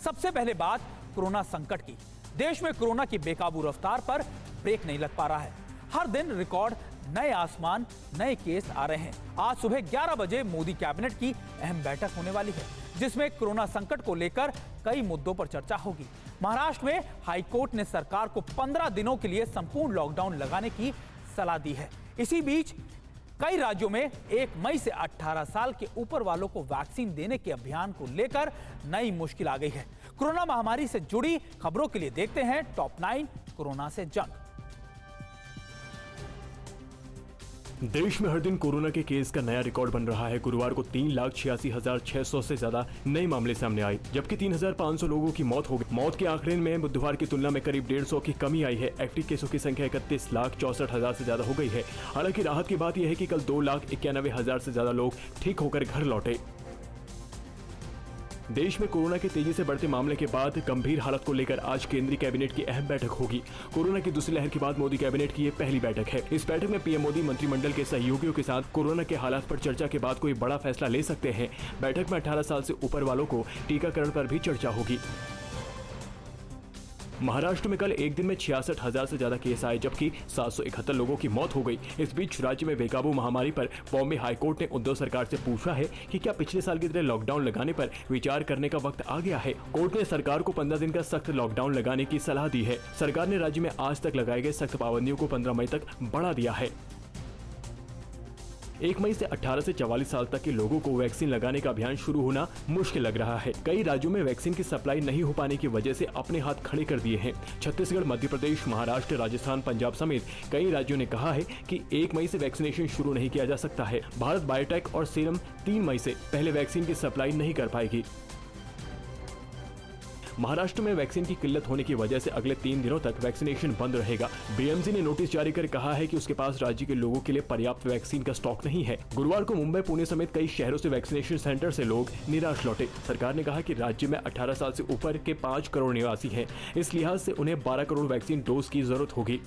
सबसे पहले बात कोरोना संकट की। देश में कोरोना की बेकाबू रफ्तार पर ब्रेक नहीं लग पा रहा है। हर दिन रिकॉर्ड नए आसमान, नए केस आ रहे हैं। आज सुबह 11 बजे मोदी कैबिनेट की अहम बैठक होने वाली है, जिसमें कोरोना संकट को लेकर कई मुद्दों पर चर्चा होगी। महाराष्ट्र में हाईकोर्ट ने सरकार को 15 दिनों के लिए संपूर्ण लॉकडाउन लगाने की सलाह दी है। इसी बीच कई राज्यों में 1 मई से 18 साल के ऊपर वालों को वैक्सीन देने के अभियान को लेकर नई मुश्किल आ गई है। कोरोना महामारी से जुड़ी खबरों के लिए देखते हैं टॉप 9 कोरोना से जंग। देश में हर दिन कोरोना के केस का नया रिकॉर्ड बन रहा है। गुरुवार को 3,86,600 से ज्यादा नए मामले सामने आए, जबकि 3,500 लोगों की मौत हो गई। मौत के आंकड़े में बुधवार की तुलना में करीब 150 की कमी आई है। एक्टिव केसों की संख्या 31,64,000 से ज्यादा हो गई है। हालांकि राहत की बात यह है कि कल 2,91,000 से ज्यादा लोग ठीक होकर घर लौटे। देश में कोरोना के तेजी से बढ़ते मामले के बाद गंभीर हालत को लेकर आज केंद्रीय कैबिनेट की अहम बैठक होगी। कोरोना की दूसरी लहर के बाद मोदी कैबिनेट की ये पहली बैठक है। इस बैठक में पीएम मोदी मंत्रिमंडल के सहयोगियों के साथ कोरोना के हालात पर चर्चा के बाद कोई बड़ा फैसला ले सकते हैं। बैठक में 18 साल से ऊपर वालों को टीकाकरण पर भी चर्चा होगी। महाराष्ट्र में कल एक दिन में 66,000 से ज्यादा केस आए, जबकि 771 लोगों की मौत हो गई। इस बीच राज्य में बेकाबू महामारी पर बॉम्बे हाईकोर्ट ने उद्धव सरकार से पूछा है कि क्या पिछले साल की तरह लॉकडाउन लगाने पर विचार करने का वक्त आ गया है। कोर्ट ने सरकार को 15 दिन का सख्त लॉकडाउन लगाने की सलाह दी है। सरकार ने राज्य में आज तक लगाए गए सख्त पाबंदियों को 15 मई तक बढ़ा दिया है। 1 मई से 18 से 44 साल तक के लोगों को वैक्सीन लगाने का अभियान शुरू होना मुश्किल लग रहा है। कई राज्यों में वैक्सीन की सप्लाई नहीं हो पाने की वजह से अपने हाथ खड़े कर दिए हैं। छत्तीसगढ़, मध्य प्रदेश, महाराष्ट्र, राजस्थान, पंजाब समेत कई राज्यों ने कहा है कि 1 मई से वैक्सीनेशन शुरू नहीं किया जा सकता है। भारत बायोटेक और सीरम 3 मई से पहले वैक्सीन की सप्लाई नहीं कर पाएगी। महाराष्ट्र में वैक्सीन की किल्लत होने की वजह से अगले 3 दिनों तक वैक्सीनेशन बंद रहेगा। बीएमसी ने नोटिस जारी कर कहा है कि उसके पास राज्य के लोगों के लिए पर्याप्त वैक्सीन का स्टॉक नहीं है। गुरुवार को मुंबई, पुणे समेत कई शहरों से वैक्सीनेशन सेंटर से लोग निराश लौटे। सरकार ने कहा कि राज्य में 18 साल से ऊपर के 5 करोड़ निवासी हैं। इस लिहाज से उन्हें 12 करोड़ वैक्सीन डोज की जरूरत होगी।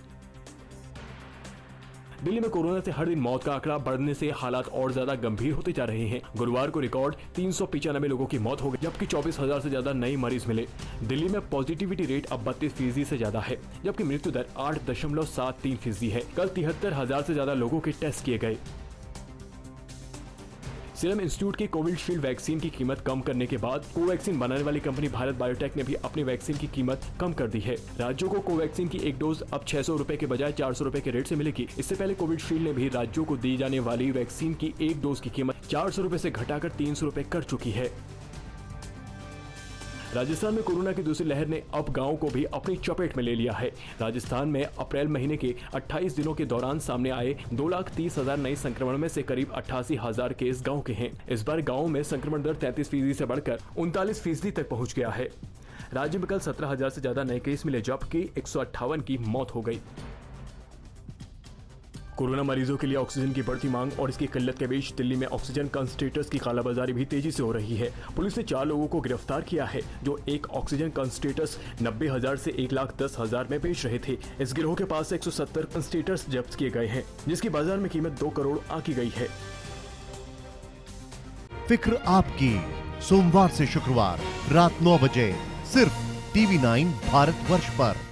दिल्ली में कोरोना से हर दिन मौत का आंकड़ा बढ़ने से हालात और ज्यादा गंभीर होते जा रहे हैं। गुरुवार को रिकॉर्ड 395 लोगों की मौत हो गई, जबकि 24,000 से ज्यादा नए मरीज मिले। दिल्ली में पॉजिटिविटी रेट अब 32% से ज्यादा है, जबकि मृत्यु दर 8.73% है। कल 73,000 से ज्यादा लोगों के टेस्ट किए गए। सीरम इंस्टीट्यूट की कोविशील्ड वैक्सीन की कीमत कम करने के बाद कोवैक्सीन बनाने वाली कंपनी भारत बायोटेक ने भी अपनी वैक्सीन की कीमत कम कर दी है। राज्यों को कोवैक्सीन की एक डोज अब 600 रुपए के बजाय 400 रुपए के रेट से मिलेगी। इससे पहले कोविशील्ड ने भी राज्यों को दी जाने वाली वैक्सीन की एक डोज की कीमत 400 रुपए से घटाकर 300 रुपए कर चुकी है। राजस्थान में कोरोना की दूसरी लहर ने अब गांवों को भी अपनी चपेट में ले लिया है। राजस्थान में अप्रैल महीने के 28 दिनों के दौरान सामने आए 2,30,000 नए संक्रमण में से करीब 88,000 केस गांव के हैं। इस बार गांवों में संक्रमण दर 33% से बढ़कर 39% तक पहुंच गया है। राज्य में कल 17,000 से ज्यादा नए केस मिले, जबकि 158 की मौत हो गई। कोरोना मरीजों के लिए ऑक्सीजन की बढ़ती मांग और इसकी किल्लत के बीच दिल्ली में ऑक्सीजन कंसंट्रेटर्स की कालाबाजारी भी तेजी से हो रही है। पुलिस ने 4 लोगों को गिरफ्तार किया है, जो एक ऑक्सीजन कंसंट्रेटर्स 90,000 से 1,10,000 में बेच रहे थे। इस गिरोह के पास से 170 कंसंट्रेटर्स जब्त किए गए हैं, जिसकी बाजार में कीमत 2 करोड़ आंकी गई है। फिक्र आपकी, सोमवार से शुक्रवार रात 9 बजे सिर्फ TV9 भारतवर्ष पर।